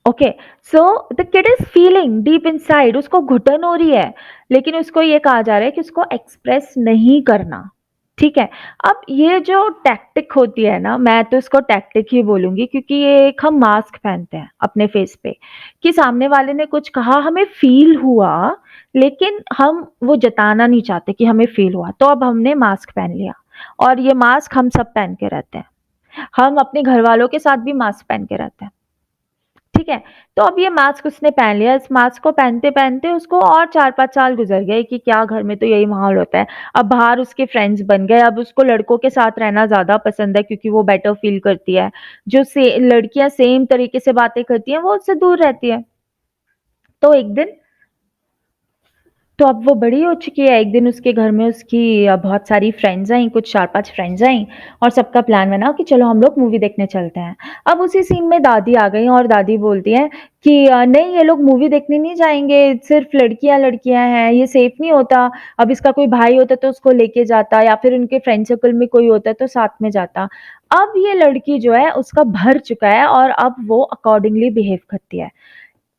Okay, so the kid is feeling deep inside, उसको घुटन हो रही है, लेकिन उसको ये कहा जा रहा है कि उसको एक्सप्रेस नहीं करना। ठीक है, अब ये जो टैक्टिक होती है ना, मैं तो इसको टैक्टिक ही बोलूंगी, क्योंकि ये एक हम मास्क पहनते हैं अपने फेस पे कि सामने वाले ने कुछ कहा, हमें फील हुआ, लेकिन हम वो जताना नहीं चाहते कि हमें फील हुआ, तो अब हमने मास्क पहन लिया। और ये मास्क हम सब पहन के रहते हैं, हम अपने घर वालों के साथ भी मास्क पहन के रहते हैं। ठीक है, तो अब ये मास्क उसने पहन लिया, इस मास्क को पहनते-पहनते उसको और 4-5 साल गुज़र गए कि क्या घर में तो यही माहौल होता है। अब बाहर उसके फ्रेंड्स बन गए, अब उसको लड़कों के साथ रहना ज़्यादा पसंद है क्योंकि वो बेटर फ़ील करती है। जो से लड़कियाँ सेम तरीके से बातें करती हैं, वो उससे दूर रहती है। तो एक दिन तो अब वो बड़ी हो चुकी है, एक दिन उसके घर में उसकी बहुत सारी फ्रेंड्स आईं, कुछ 4-5 फ्रेंड्स आईं और सबका प्लान बना कि चलो हम लोग मूवी देखने चलते हैं। अब उसी सीन में दादी आ गईं और दादी बोलती हैं कि नहीं ये लोग मूवी देखने नहीं जाएँगे, सिर्फ़ लड़कियाँ-लड़कियाँ हैं, ये सेफ नहीं होता। अब इसका कोई भाई होता तो उसको लेके जाता या फिर उनके फ्रेंड सर्कल में कोई होता तो साथ में जाता। अब ये लड़की जो है उसका भर चुका है और अब वो अकॉर्डिंगली बिहेव करती है।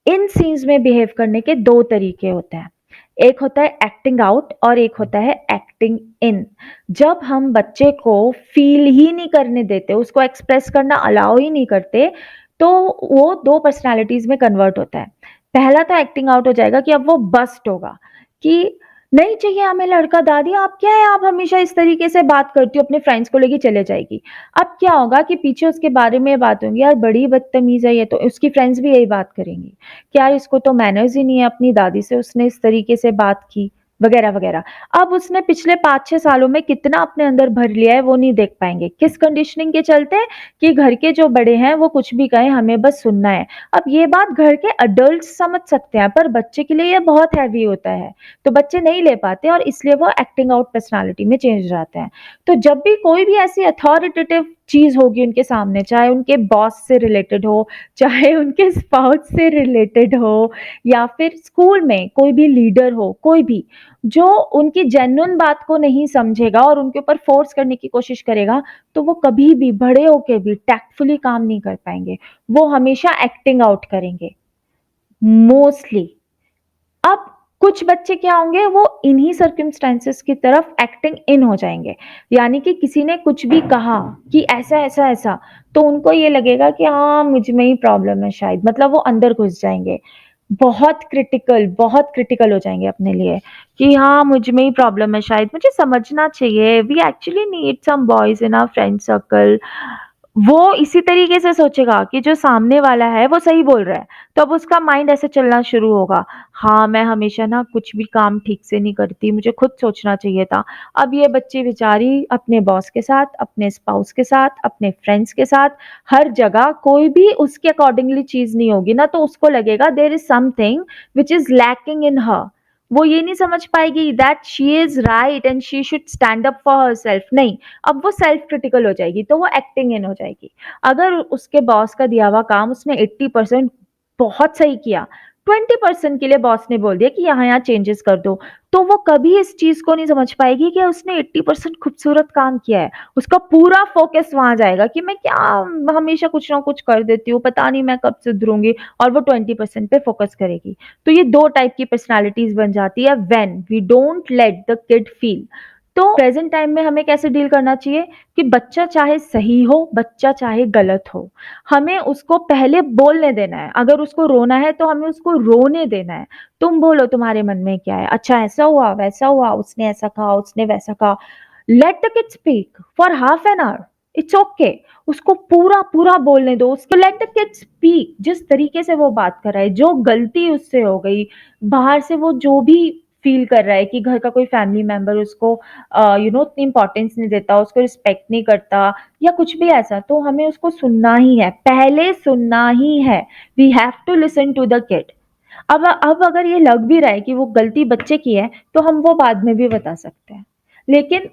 इन सीन्स में बिहेव करने के 2 तरीके होते हैं। एक होता है एक्टिंग आउट और एक होता है एक्टिंग इन। जब हम बच्चे को फ़ील ही नहीं करने देते, उसको एक्सप्रेस करना अलाउ ही नहीं करते, तो वो 2 पर्सनैलिटीज़ में कन्वर्ट होता है। पहला तो एक्टिंग आउट हो जाएगा कि अब वो बर्स्ट होगा कि नहीं चाहिए हमें लड़का, दादी आप क्या है, आप हमेशा इस तरीके से बात करती हो, अपने फ्रेंड्स को लेके चले जाएगी। अब क्या होगा कि पीछे उसके बारे में बात होंगी, यार बड़ी बदतमीज़ है ये तो, उसकी फ्रेंड्स भी यही बात करेंगी। क्या इसको तो मैनर्स ही नहीं है, अपनी दादी से उसने इस तरीके से बात की, वगैरह वगैरह। अब उसने पिछले 5-6 सालों में कितना अपने अंदर भर लिया है वो नहीं देख पाएंगे। किस कंडीशनिंग के चलते? कि घर के जो बड़े हैं वो कुछ भी कहें हमें बस सुनना है। अब ये बात घर के अडल्ट समझ सकते हैं, पर बच्चे के लिए ये बहुत हैवी होता है, तो बच्चे नहीं ले पाते और इसलिए वो एक्टिंग आउट पर्सनालिटी में चेंज हो जाते हैं। तो जब भी कोई भी ऐसी अथॉरिटेटिव चीज़ होगी उनके सामने, चाहे उनके बॉस से रिलेटेड हो, चाहे उनके स्पाउस से रिलेटेड हो, या फिर स्कूल में कोई भी लीडर हो, कोई भी, जो उनकी जेन्युइन बात को नहीं समझेगा और उनके ऊपर फोर्स करने की कोशिश करेगा, तो वो कभी भी बड़े होके भी टैक्टफुली काम नहीं कर पाएँगे। वो हमेशा एक्टिंग आउट करेंगे, मोस्टली। अब कुछ बच्चे क्या होंगे, वो इन्हीं सर्कमस्टेंसेस की तरफ एक्टिंग इन हो जाएँगे। यानी कि किसी ने कुछ भी कहा कि ऐसा, ऐसा, ऐसा, तो उनको ये लगेगा कि हाँ, मुझ में ही प्रॉब्लम है शायद, मतलब वो अंदर घुस जाएँगे। बहुत क्रिटिकल हो जाएँगे अपने लिए कि हाँ, मुझ में ही प्रॉब्लम है शायद, मुझे समझना चाहिए, we actually need some boys in our friend circle. वो इसी तरीके से सोचेगा कि जो सामने वाला है वो सही बोल रहा है, तो अब उसका माइंड ऐसे चलना शुरू होगा, हाँ, मैं हमेशा ना कुछ भी काम ठीक से नहीं करती, मुझे खुद सोचना चाहिए था। अब ये बच्ची बेचारी अपने बॉस के साथ, अपने स्पाउस के साथ, अपने फ्रेंड्स के साथ, हर जगह कोई भी उसके अकॉर्डिंगली चीज़ नहीं होगी ना, तो उसको लगेगा there is something which is lacking in her. वो ये नहीं समझ पाएगी that she is right and she should stand up for herself, नहीं, अब वो सेल्फ क्रिटिकल हो जाएगी, तो वो एक्टिंग इन हो जाएगी। अगर उसके बॉस का दिया हुआ काम उसने 80% बहुत सही किया, 20% के लिए बॉस ने बोल दिया कि यहाँ-यहाँ चेंजेस कर दो, तो वो कभी इस चीज़ को नहीं समझ पाएगी कि उसने 80% खूबसूरत काम किया है। उसका पूरा फ़ोकस वहाँ जाएगा कि मैं क्या हमेशा कुछ ना कुछ कर देती हूँ, पता नहीं मैं कब सुधरूँगी, और वो 20% पे फ़ोकस करेगी। तो ये 2 टाइप की पर्सनैलिटीज़ बन जाती है when we don't let the kid feel. तो प्रेज़ेंट टाइम में हमें कैसे डील करना चाहिए कि बच्चा चाहे सही हो, बच्चा चाहे गलत हो, हमें उसको पहले बोलने देना है। अगर उसको रोना है तो हमें उसको रोने देना है। तुम बोलो तुम्हारे मन में क्या है? अच्छा ऐसा हुआ, वैसा हुआ, उसने ऐसा कहा, उसने वैसा कहा। Late the kid speak for half an hour, it's okay. उसको पूरा-पूरा बोलने दो, उसको लेट द किड स्पीक, जिस तरीके से वो बात कर रहा है, जो गलती उससे हो गई, बाहर से वो जो भी फ़ील कर रहा है कि घर का कोई फैमिली मेंबर उसको उतनी इम्पोर्टेंस नहीं देता, उसको रिस्पेक्ट नहीं करता या कुछ भी ऐसा, तो हमें उसको सुनना ही है, पहले सुनना ही है। We have to listen to the kid. अब अगर ये लग भी रहा है कि वो गलती बच्चे की है, तो हम वो बाद में भी बता सकते हैं। लेकिन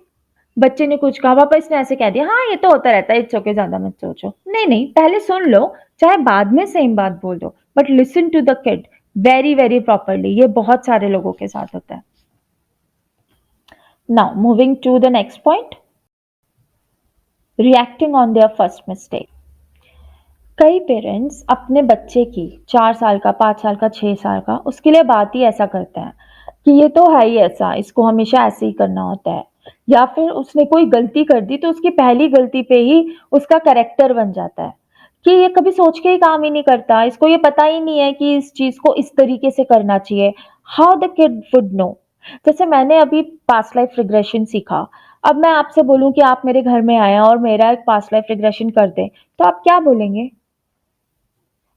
बच्चे ने कुछ कहा, पापा इसने ऐसे कह दिया, हाँ, ये तो होता रहता है, इट्स ओके, ज़्यादा मत सोचो। नहीं, पहले सुन लो, चाहे बाद में सेम बात बोल दो, but listen to the kid very, very properly. ये बहुत सारे लोगों के साथ होता है। Now, moving to the next point, reacting on their first mistake. कई पेरेंट्स अपने बच्चे की 4 साल का, 5 साल का, 6 साल का, उसके लिए बात ही ऐसा करते हैं कि ये तो है ही ऐसा, इसको हमेशा ऐसे ही करना होता है। या फिर उसने कोई गलती कर दी तो उसकी पहली गलती पे ही उसका कैरेक्टर बन जाता है कि ये कभी सोच के ही काम ही नहीं करता, इसको ये पता ही नहीं है कि इस चीज़ को इस तरीके से करना चाहिए। How the kid would know? जैसे मैंने अभी पास्ट लाइफ रिग्रेशन सीखा। अब मैं आपसे बोलूँ कि आप मेरे घर में आएँ और मेरा एक पास्ट लाइफ रिग्रेशन कर दें, तो आप क्या बोलेंगे?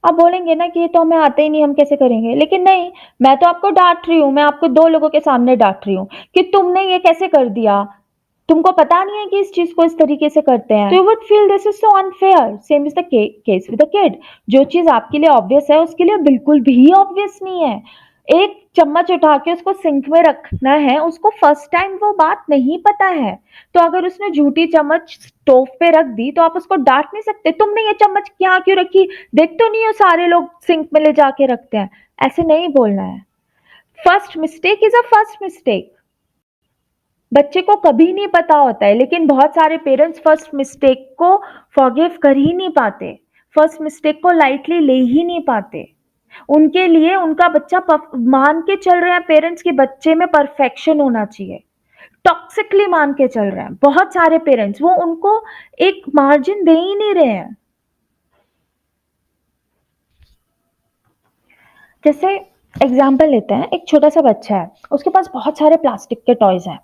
आप बोलेंगे ना कि ये तो हमें आता ही नहीं, हम कैसे करेंगे? लेकिन नहीं, मैं तो आपको डाँट रही हूँ, मैं आपको 2 लोगों के सामने डाँट रही हूँ कि तुमने ये कैसे कर दिया? तुमको पता नहीं है कि इस चीज़ को इस तरीके से करते हैं। तो you would feel this is so unfair, same is the case with the kid. जो चीज़ आपके लिए ऑब्वियस है, उसके लिए बिल्कुल भी ऑब्वियस नहीं है। एक चम्मच उठा के उसको सिंक में रखना है, उसको फर्स्ट टाइम वो बात नहीं पता है। तो अगर उसने झूठी चम्मच स्टोव पे रख दी, तो आप उसको डाँट नहीं सकते, तुमने ये चम्मच यहाँ क्यों रखी? देख तो नहीं हो सारे लोग सिंक में ले जाके रखते हैं। ऐसे नहीं बोलना है। First mistake is a first mistake. बच्चे को कभी नहीं पता होता है, लेकिन बहुत सारे पेरेंट्स फर्स्ट मिस्टेक को फॉरगिव कर ही नहीं पाते, फर्स्ट मिस्टेक को लाइटली ले ही नहीं पाते। उनके लिए उनका बच्चा मान के चल रहे हैं पेरेंट्स के बच्चे में परफेक्शन होना चाहिए, टॉक्सिकली मान के चल रहे हैं बहुत सारे पेरेंट्स, वो उनको एक मार्जिन दे ही नहीं रहे हैं। जैसे एग्जाम्पल लेते हैं, एक छोटा सा बच्चा है, उसके पास बहुत सारे प्लास्टिक के टॉयज हैं,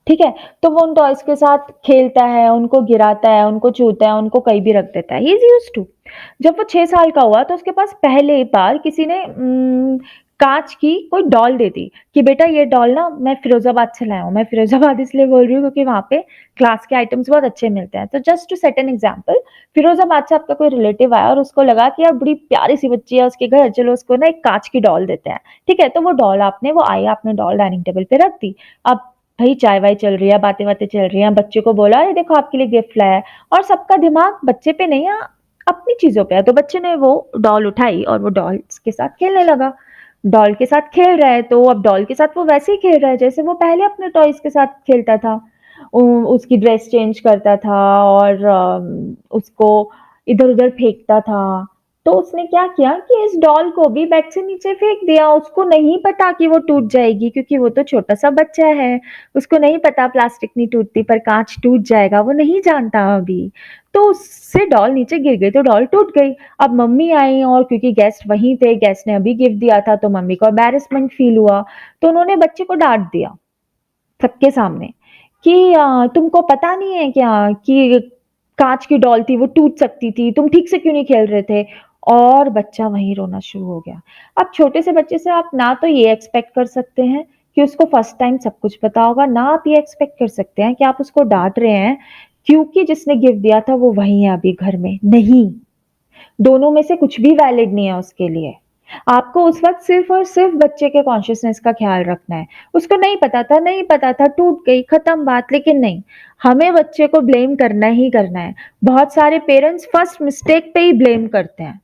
ठीक है, तो वो उन टॉयज के साथ खेलता है, उनको गिराता है, उनको छूता है, उनको कहीं भी रख देता है, ही इज यूज टू। जब वो 6 साल का हुआ तो उसके पास पहले बार किसी ने कांच की कोई डॉल दे दी कि बेटा ये डॉल ना मैं फिरोजाबाद से लाया हूँ, मैं फिरोजाबाद इसलिए बोल रही हूँ क्योंकि वहां पे क्लास के आइटम्स बहुत अच्छे मिलते हैं, तो just to set an example, Firozabad से आपका कोई रिलेटिव आया और उसको लगा कि यार बड़ी प्यारी सी बच्ची है उसके घर, चलो उसको ना एक कांच की डॉल देते हैं, ठीक है, तो वो डॉल वो आई, आपने डॉल डाइनिंग टेबल पे रख दी। अब भाई चाय वाय चल रही है, बातें बातें चल रही हैं, बच्चे को बोला ये देखो आपके लिए गिफ्ट लाया है, और सबका दिमाग बच्चे पे नहीं है, अपनी चीजों पे है, तो बच्चे ने वो डॉल उठाई और वो डॉल के साथ खेलने लगा। डॉल के साथ खेल रहा है तो अब डॉल के साथ वो वैसे ही खेल रहा है जैसे वो पहले अपने टॉयज के साथ खेलता था। उसकी ड्रेस चेंज करता था और उसको इधर उधर फेंकता था। तो उसने क्या किया कि इस डॉल को भी बेड से नीचे फेंक दिया, उसको नहीं पता कि वो टूट जाएगी क्योंकि वो तो छोटा सा बच्चा है, उसको नहीं पता प्लास्टिक नहीं टूटती पर कांच टूट जाएगा, वो नहीं जानता अभी। तो उससे डॉल नीचे गिर गई तो डॉल टूट गई। अब मम्मी आई और क्योंकि गेस्ट वहीं थे, गेस्ट ने अभी गिफ्ट दिया था, तो मम्मी को एम्बैरेसमेंट फील हुआ, तो उन्होंने बच्चे को डांट दिया सबके सामने कि तुमको पता नहीं है क्या कि कांच की डॉल थी, वो टूट सकती थी, तुम ठीक से क्यों नहीं खेल रहे थे। और बच्चा वहीं रोना शुरू हो गया। अब छोटे से बच्चे से आप ना तो ये एक्सपेक्ट कर सकते हैं कि उसको फर्स्ट टाइम सब कुछ पता होगा, ना आप ये एक्सपेक्ट कर सकते हैं कि आप उसको डांट रहे हैं क्योंकि जिसने गिफ्ट दिया था वो वही है अभी घर में नहीं। दोनों में से कुछ भी वैलिड नहीं है उसके लिए। आपको उस वक्त सिर्फ और सिर्फ बच्चे के कॉन्शियसनेस का ख्याल रखना है। उसको नहीं पता था, नहीं पता था, टूट गई, खत्म बात, लेकिन नहीं, हमें बच्चे को ब्लेम करना ही करना है। बहुत सारे पेरेंट्स फर्स्ट मिस्टेक पे ही ब्लेम करते हैं।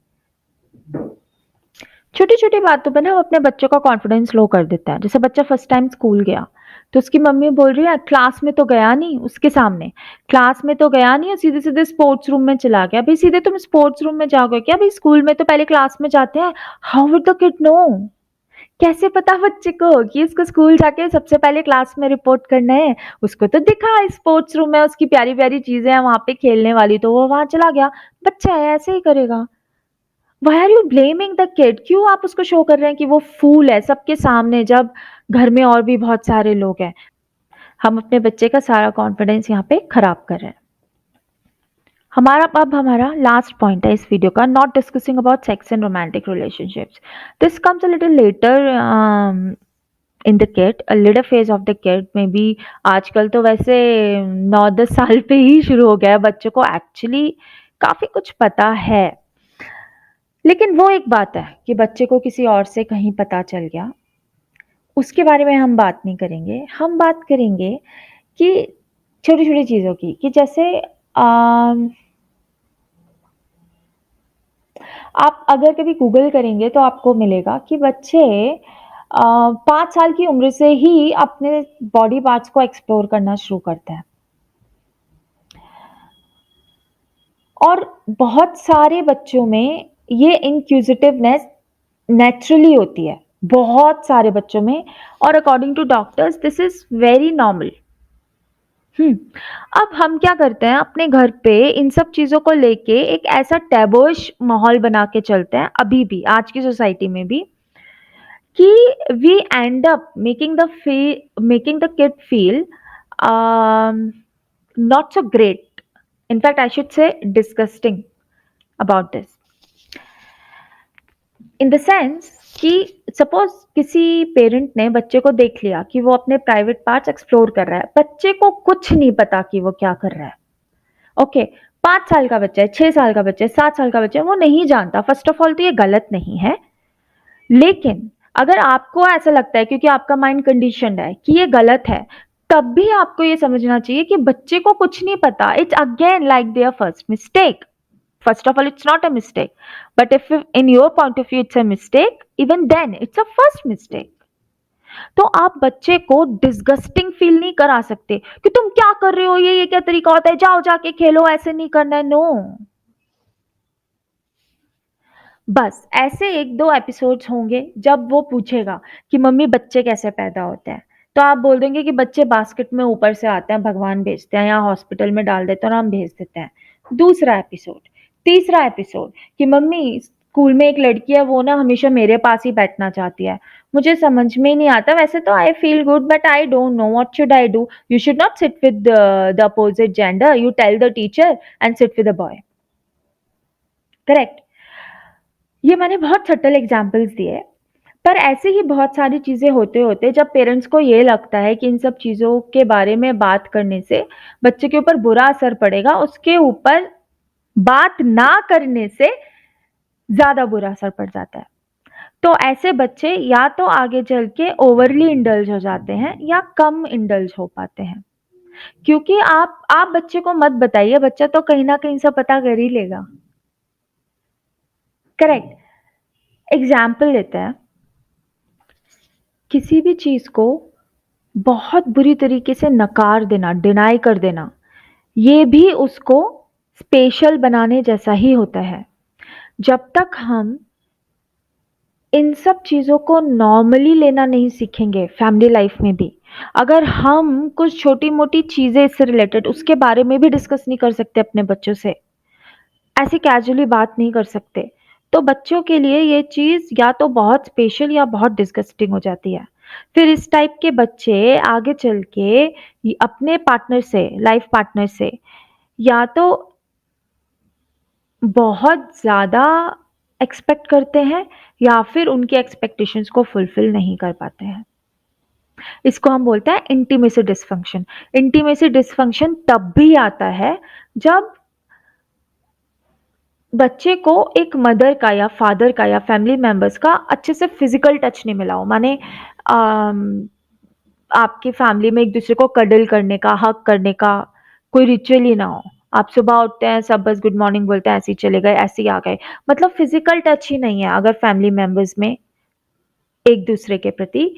छोटी छोटी बातों पे ना हम अपने बच्चों का कॉन्फिडेंस लो कर देता है। जैसे बच्चा फर्स्ट टाइम स्कूल गया तो उसकी मम्मी बोल रही है क्लास में तो गया नहीं, उसके सामने क्लास में तो गया नहीं और सीधे सीधे स्पोर्ट्स रूम में चला गया। भाई सीधे तुम स्पोर्ट्स रूम में जाओगे क्या? भाई स्कूल में तो पहले क्लास में जाते हैं। How would the kid know? कैसे पता बच्चे को कि इसको स्कूल जाके सबसे पहले क्लास में रिपोर्ट करना है? उसको तो दिखा स्पोर्ट्स रूम में उसकी प्यारी प्यारी चीजें हैं वहां पे खेलने वाली, तो वो वहां चला गया। बच्चा है, ऐसे ही करेगा। Why are you blaming the kid? क्यों आप उसको शो कर रहे हैं कि वो फूल है सबके सामने, जब घर में और भी बहुत सारे लोग हैं। हम अपने बच्चे का सारा कॉन्फिडेंस यहाँ पे खराब कर रहे हैं। हमारा लास्ट पॉइंट है इस वीडियो का, not discussing about sex and romantic relationships. This comes a little letter in the kid, a little phase of the kid may be. आजकल तो वैसे 9-10 साल पे ही शुरू हो गया है, बच्चों को एक्चुअली काफी कुछ पता है। लेकिन वो एक बात है कि बच्चे को किसी और से कहीं पता चल गया, उसके बारे में हम बात नहीं करेंगे। हम बात करेंगे कि छोटी-छोटी चीज़ों की, कि जैसे आप अगर कभी गूगल करेंगे तो आपको मिलेगा कि बच्चे 5 साल की उम्र से ही अपने बॉडी पार्ट्स को एक्सप्लोर करना शुरू करते हैं। और बहुत सारे बच्चों में ये इंक्विजिटिवनेस नेचुरली होती है, बहुत सारे बच्चों में, और according to doctors this is very normal. हम्म। अब हम क्या करते हैं अपने घर पे इन सब चीजों को लेके एक ऐसा टैबोइश माहौल बना के चलते हैं, अभी भी आज की सोसाइटी में भी, कि we end up making the kid feel not so great. In fact, I should say disgusting about this. In the sense कि सपोज किसी पेरेंट ने बच्चे को देख लिया कि वो अपने प्राइवेट पार्ट्स एक्सप्लोर कर रहा है, बच्चे को कुछ नहीं पता कि वो क्या कर रहा है। ओके, 5 साल का बच्चा है, 6 साल का बच्चा है, 7 साल का बच्चा है, वो नहीं जानता। फर्स्ट ऑफ ऑल तो ये गलत नहीं है, लेकिन अगर आपको ऐसा लगता है क्योंकि आपका माइंड कंडीशनड है कि ये गलत है, तब भी आपको ये समझना चाहिए कि बच्चे को कुछ नहीं पता। It's again like their first mistake. First of all, it's not a mistake. But if in your point of view it's a mistake, even then it's a first mistake. तो आप बच्चे को डिस्गस्टिंग फील नहीं करा सकते कि तुम क्या कर रहे हो, ये क्या तरीका होता है, जाओ जाके खेलो, ऐसे नहीं करना है। नो, बस ऐसे 1-2 एपिसोड्स होंगे जब वो पूछेगा कि मम्मी बच्चे कैसे पैदा होते हैं? तो आप बोल देंगे कि बच्चे बास्केट में ऊपर से आते हैं, भगवान भेजते हैं या हॉस्पिटल में डाल देते हैं और हम भेज देते हैं। दूसरा एपिसोड, तीसरा एपिसोड कि मम्मी स्कूल में एक लड़की है वो ना हमेशा मेरे पास ही बैठना चाहती है। मुझे समझ में ही नहीं आता वैसे तो I feel good but I don't know what should I do? You should not sit with the opposite gender, you tell the teacher and sit with the boy. Correct? ये मैंने बहुत सटल एग्जांपल्स दिए, पर ऐसे ही बहुत सारी चीज़ें होते-होते जब पेरेंट्स को ये लगता है कि इन सब चीज़ों के बारे में बात करने से बच्चे के ऊपर बुरा असर पड़ेगा, उसके ऊपर बात ना करने से ज़्यादा बुरा असर पड़ जाता है। तो ऐसे बच्चे या तो आगे चल के ओवरली इंडल्ज हो जाते हैं या कम इंडल्ज हो पाते हैं। क्योंकि आप बच्चे को मत बताइए, बच्चा तो कहीं न कहीं से पता कर ही लेगा। करेक्ट? एग्ज़ाम्पल लेते हैं, किसी भी चीज़ को बहुत बुरी तरीके से नकार देना, डिनाई कर देना, ये भी उसको स्पेशल बनाने जैसा ही होता है। जब तक हम इन सब चीज़ों को नॉर्मली लेना नहीं सीखेंगे फैमिली लाइफ में भी, अगर हम कुछ छोटी-मोटी चीज़ें इससे रिलेटेड उसके बारे में भी डिस्कस नहीं कर सकते अपने बच्चों से, ऐसे कैजुअली बात नहीं कर सकते, तो बच्चों के लिए ये चीज़ या तो बहुत स्पेशल या बहुत डिस्गस्टिंग हो जाती है। फिर इस टाइप के बच्चे आगे चल के अपने पार्टनर से, लाइफ पार्टनर से या तो बहुत ज़्यादा एक्सपेक्ट करते हैं या फिर उनके एक्सपेक्टेशंस को फुलफिल नहीं कर पाते हैं। इसको हम बोलते हैं इंटीमेसी डिसफंक्शन। इंटीमेसी डिसफंक्शन तब भी आता है जब बच्चे को एक मदर का या फादर का या फैमिली मेंबर्स का अच्छे से फिजिकल टच नहीं मिला हो। माने आपकी फैमिली में एक दूसरे को कडल करने का, हग करने का कोई रिचुअल ही ना हो। आप सुबह उठते हैं, सब बस गुड मॉर्निंग बोलते हैं, ऐसे ही चले गए, ऐसे ही आ गए। मतलब फिजिकल टच ही नहीं है अगर फैमिली मेंबर्स में एक दूसरे के प्रति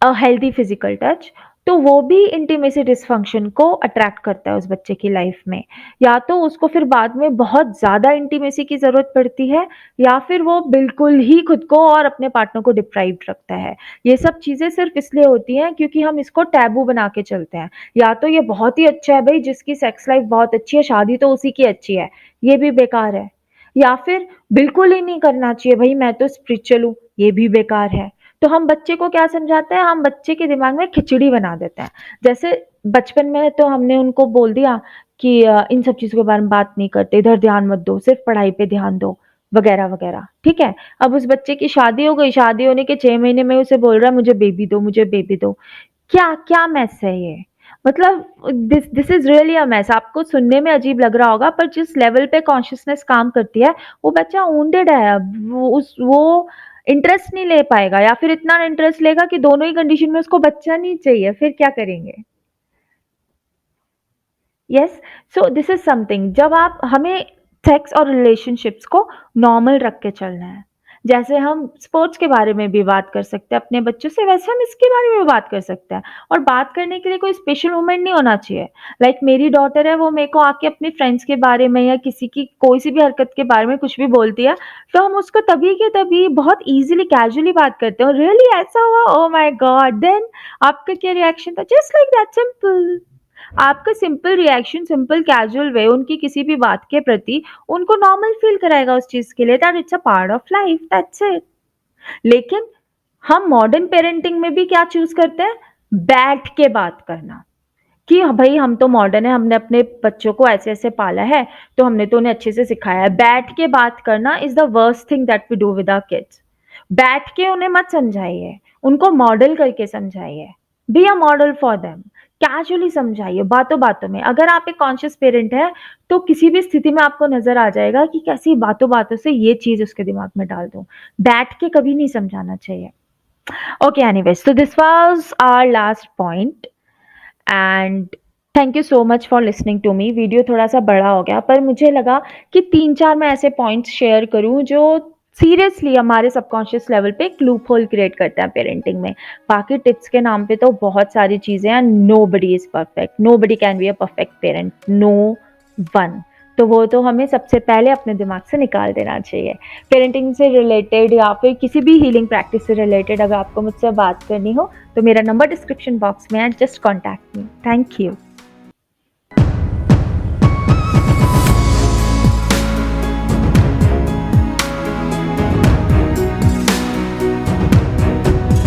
हेल्दी फिजिकल टच, तो वो भी इंटीमेसी डिसफंक्शन को अट्रैक्ट करता है उस बच्चे की लाइफ में। या तो उसको फिर बाद में बहुत ज़्यादा इंटीमेसी की ज़रूरत पड़ती है या फिर वो बिल्कुल ही खुद को और अपने पार्टनर को डिप्राइव्ड रखता है। ये सब चीज़ें सिर्फ़ इसलिए होती हैं क्योंकि हम इसको टैबू बना के चलते हैं। या तो ये बहुत ही अच्छा है भई जिसकी सेक्स लाइफ़ बहुत अच्छी है, शादी तो उसी की अच्छी है, ये भी बेकार है। या फिर बिल्कुल ही नहीं करना चाहिए भई मैं तो स्पिरिचुअल हूँ, ये भी बेकार है। तो हम बच्चे को क्या समझाते हैं, हम बच्चे के दिमाग में खिचड़ी बना देते हैं। जैसे बचपन में तो हमने उनको बोल दिया कि इन सब चीज़ों के बारे में बात नहीं करते, इधर ध्यान मत दो, सिर्फ़ पढ़ाई पे ध्यान दो, वगैरह-वगैरह, ठीक है? अब उस बच्चे की शादी हो गई, शादी होने के 6 महीने में उसे बोल रहा है मुझे बेबी दो, मुझे बेबी दो। क्या क्या मेस है ये? मतलब this this is really a mess. आपको सुनने में अजीब लग रहा होगा पर जिस लेवल पे कॉन्शसनेस काम करती है, वो बच्चा वुंडेड है। अब वो इंटरेस्ट नहीं ले पाएगा या फिर इतना इंटरेस्ट लेगा कि दोनों ही कंडीशन में उसको बच्चा नहीं चाहिए, फिर क्या करेंगे? Yes, so this is something जब आप हमें सेक्स और रिलेशनशिप्स को नॉर्मल रख के चलना है। जैसे हम स्पोर्ट्स के बारे में भी बात कर सकते हैं अपने बच्चों से, वैसे हम इसके बारे में भी बात कर सकते हैं। और बात करने के लिए कोई स्पेशल मोमेंट नहीं होना चाहिए। लाइक मेरी डॉटर है, वो मेरे को आके अपने फ्रेंड्स के बारे में या किसी की कोई सी भी हरकत के बारे में कुछ भी बोलती है, तो हम उसको तभी के तभी बहुत ईजिली कैजुअली बात करते हैं, रियली ऐसा हुआ, ओ माई गॉड, देन आपका क्या रिएक्शन था? Just like that, simple. आपका simple reaction, simple casual way उनकी किसी भी बात के प्रति उनको नॉर्मल फील कराएगा उस चीज के लिए, that it's a part of life, that's it. लेकिन हम मॉडर्न पेरेंटिंग में भी क्या चूज करते हैं? बैठ के बात करना कि भाई हम तो मॉडर्न है, हमने अपने बच्चों को ऐसे ऐसे पाला है, तो हमने तो उन्हें अच्छे से सिखाया है। बैठ के बात करना is the worst thing that we do with our kids. बैठ के उन्हें मत समझाइए, उनको मॉडल करके समझाइए। Be a model for them. Casually समझाइए, बातों बातों में। अगर आप एक कॉन्शियस पेरेंट है तो किसी भी स्थिति में आपको नजर आ जाएगा कि कैसी बातों बातों से ये चीज उसके दिमाग में डाल दो। बैठ के कभी नहीं समझाना चाहिए। Okay, anyways, so this was our last point and thank you so much for listening to me. Video थोड़ा सा बड़ा हो गया पर मुझे लगा कि 3-4 मैं ऐसे पॉइंट्स शेयर करूं जो सीरियसली हमारे सबकॉन्शियस लेवल पे एक लूप होल क्रिएट करते हैं पेरेंटिंग में। बाकी टिप्स के नाम पे तो बहुत सारी चीजें हैं। Nobody is perfect, nobody can be a perfect parent, no one. तो वो तो हमें सबसे पहले अपने दिमाग से निकाल देना चाहिए। पेरेंटिंग से रिलेटेड या फिर किसी भी हीलिंग प्रैक्टिस से रिलेटेड अगर आपको मुझसे बात करनी हो, तो मेरा नंबर डिस्क्रिप्शन बॉक्स में है, just contact me. Thank you.